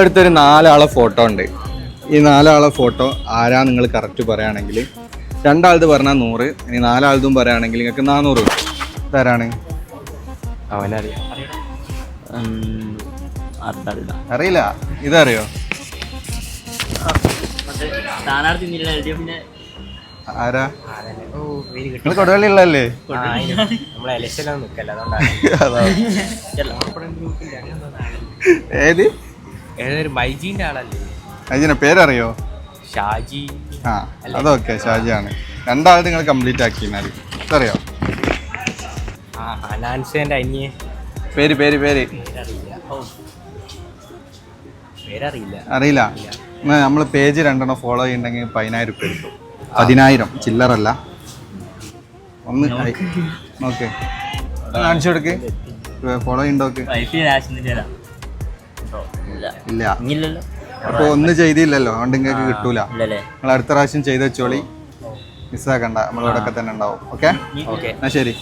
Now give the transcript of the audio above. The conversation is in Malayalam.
അടുത്തൊരു 4 ആളെ ഫോട്ടോ ഉണ്ട്. ഈ 4 ആളെ ഫോട്ടോ ആരാ നിങ്ങൾ കറക്റ്റ് പറയുകയാണെങ്കിൽ 2 ആളത് പറഞ്ഞാൽ 100, ഇനി 4 ആളതും പറയുകയാണെങ്കിൽ നിങ്ങൾക്ക് 400. ഇതാരാണ്? അറിയില്ല. ഇതറിയോ? ആരാ? നിങ്ങൾ കൊടുവള്ളി ഉള്ളല്ലേ? ഏത് മൈജീന്റെ ആളല്ലേ? അജിനെ പേരറിയോ? ഷാജി. ആ അതൊക്കെ ഷാജിയാണ്. 2 ആളത് നിങ്ങൾ കംപ്ലീറ്റ് ആക്കിയാൽ ഇതറിയോ? പേര് പേര് പേര് അറിയില്ല. നമ്മൾ പേജ് 2 ഫോളോ ചെയ്യണ്ടെങ്കിൽ 10,000 രൂപ കിട്ടും. 10,000 ചില്ലറല്ല. ഒന്ന് നോക്ക്, കാണിച്ചു കൊടുക്ക്. ഫോളോ ചെയ്യണ്ടോക്ക്. ഇല്ല. അപ്പൊ ഒന്ന് ചെയ്തില്ലല്ലോ, അതുകൊണ്ട് നിങ്ങൾക്ക് കിട്ടൂല. നിങ്ങൾ അടുത്ത പ്രാവശ്യം ചെയ്ത് വെച്ചോളി, മിസ്സാക്കണ്ട. നമ്മളിവിടെയൊക്കെ തന്നെ ഉണ്ടാവും. ഓക്കെ, എന്നാ ശരി.